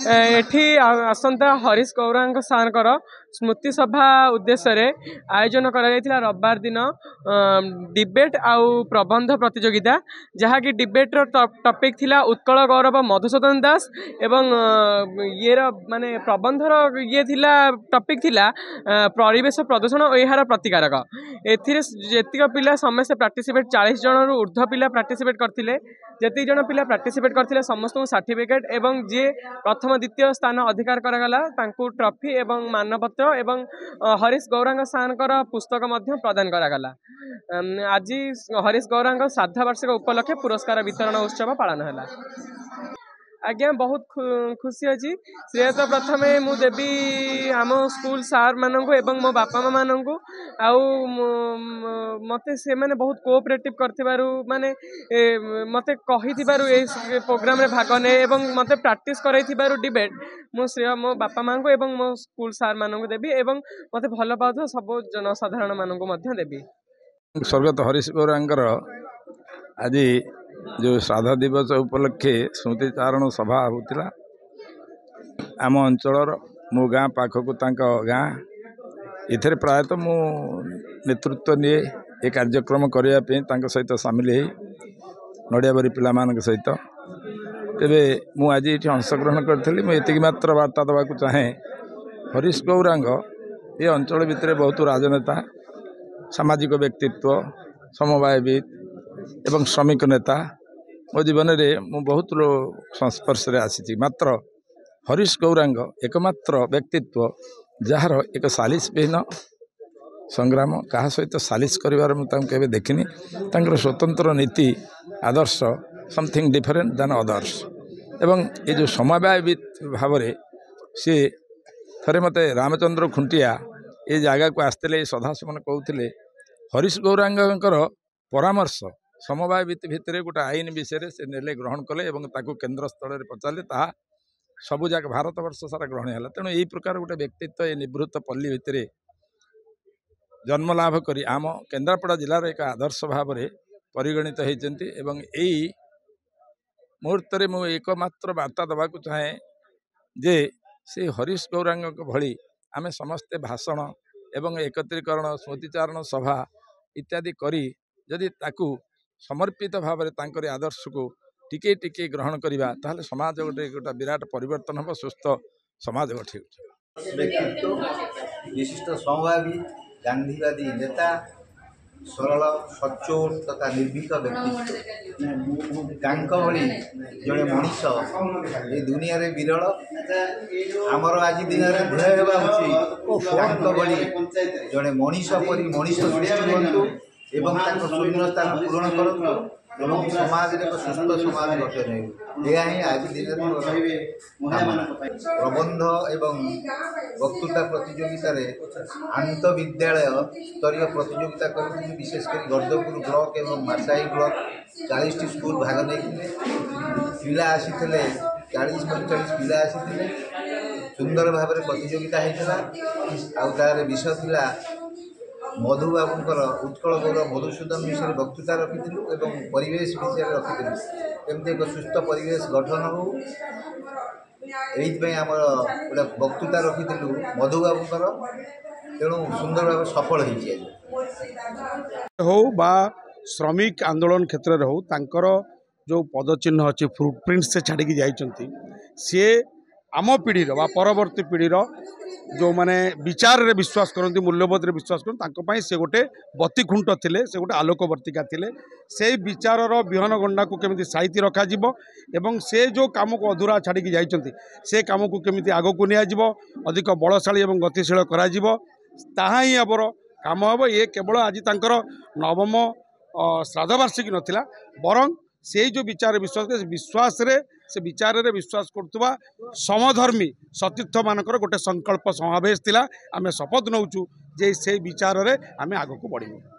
एठी आसंता हरीश गौरा सार स्मृति सभा उद्देश्य आयोजन कर रविवार दिन डिबेट आउ प्रबंध प्रतियोगिता जहाँकि डिबेट टॉपिक थिला उत्कल गौरव मधुसूदन दास एवं ये माने प्रबंधर ये थिला टॉपिक थिला परिवेश प्रदूषण और यार प्रतिकारक एतिक पिला समस्त पार्टिसिपेट 40 जन रु ऊर्ध्व पिला पार्टिसिपेट करथिले जति जन पिला पार्टिसिपेट करथिले समस्त सर्टिफिकेट एवं जे प्रथम द्वितीय स्थान अधिकार करागला तांकु ट्रॉफी एवं मानपत्र एवं हरीश गौरांग सारंकर पुस्तक मध्य प्रदान करागला। आज हरीश गौरांग साधा वार्षिक उपलक्षे पुरस्कार वितरण उत्सव पालन है। आज्ञा बहुत खुशी अच्छी श्रेय तो प्रथम मु देवी आम स्कूल सार मानू एवं मो बापा माँ मानू आउ मते से माने बहुत कोऑपरेटिव करथिबारु माने मते कहिथिबारु ए प्रोग्राम रे भाग ने एवं मते प्रैक्टिस करैथिबारु डिबेट मो श्रेय मो बापा माँ को एवं मो स्कूल सार मानू देवी एवं मते भल पाउथो सब जनसाधारण मानू मध्य देवी। स्वर्गत हरीश गौरांकर आज जो श्राद्ध दिवस उपलक्षे स्मृति चारण सभा होता आम अंचल मो गाँ पाखक गाँ इधर प्रायतः मु नेतृत्व निए ये कार्यक्रम करने सहित सामिल हो नड़ियाबारी पिला सहित तेरे मु आज ये अंशग्रहण करी मुझे मात्र वार्ता देवाक चाहे हरीश गौरांग ये अंचल भितर बहुत राजनेता सामाजिक व्यक्तित्व समवायविद एवं श्रमिक नेता मो जीवन में मु बहुत संस्पर्श आसी मात्र हरीश गौरांग एकमात्र व्यक्तित्व जार एक सालिस विहीन संग्राम क्या सहित सालिस कर मुझे देखनी स्वतंत्र नीति आदर्श समथिंग डिफरेंट दैन अदर्स एवं ये जो समवायविद भाव सी थे मत रामचंद्र खुंटिया ये जगह को आसते सदाशिवन कहते हरीश गौरांगर परामर्श समवायविद भितर गोटे आईन विषय से नेले ग्रहण कले केन्द्र स्थल में पचारे ता सबूक भारत वर्ष सारा ग्रहण है। तेणु यही प्रकार गोटे व्यक्तित्व ये निवृत्त पल्ली भितर जन्मलाभ कर आम केन्द्रापड़ा जिलार एक आदर्श भाव में परिगणित होती यही मुहूर्त में मुझे एकमात्र वार्ता देवाक चाहे जे से हरीश गौरांग भली आमे समस्ते भाषण एवं एकत्रीकरण स्मृतिचारण सभा इत्यादि करी जदि ताकू समर्पित भाव में आदर्श को टिके टिके ग्रहण करवा ताहले समाज गोटे गोटे विराट परिवर्तन हम सुस्थ समाज गठे। व्यक्तित्व विशिष्ट समवायविद गांधीवादी नेता सरल सचोट तथा निर्भीक व्यक्तित्व भली जड़े मनीष ये दुनिया रे विरल आमर आज दिन में ध्येय होगा भली जड़े मनीष परी मनीष सृष्टि हूँ एवं शून्य स्थान पूरण करूँ एवं समाज एक सुस्थ समाज गठन यह आज दिन प्रबंध एवं वक्तृता प्रतियोगिता आंत विद्यालय स्तरीय प्रतियोगिता कर विशेषकर गर्दपुर ब्लॉक एवं मार्साई ब्लॉक 40 स्कूल भाग नहीं पिला आसी 40-45 पिला आसी सुंदर भाव में प्रतियोगिता होता आउे विषय थिला मधु बाबूंकर उत्कल गौरव मधुसूदन विषय वक्तृता रखी एवं परिवेश विषय रखी एमती एक सुस्थ परिवेश गठन हो ये आम गोटे वक्तृता रखी मधु बाबूंकर तेणु सुंदर भाव सफल हो बा श्रमिक आंदोलन क्षेत्र में हो तांकर जो पदचिन्ह अच्छे फुटप्रिंट से छाड़ी जाइए सी आम पीढ़ीर बा परवर्ती पीढ़ीर जो माने विचार रे विश्वास करती मूल्यबोध रे विश्वास करते से गोटे बत्ती खुंट थिले से गोटे आलोकवर्तिका थिले से विचार विहन गंडा को केमिति साइती रखा जिवो एवं से जो काम को अधूरा छाड़ी जाइछंती से काम को केमिति आगो को निया जिवो अधिक बलशाली एवं गतिशील करा जिवो ताहा ही आबर काम हम ये केवल आज तांकर नवम श्राद्ध वार्षिकी नथिला बरं से जो विचार विश्वास रे से विचार रे विश्वास करथुवा समधर्मी सतीर्थ मानकर गोटे संकल्प समावेश थिला आमे शपथ नौचु जे से विचार रे आमे आगो को बढ़िबो।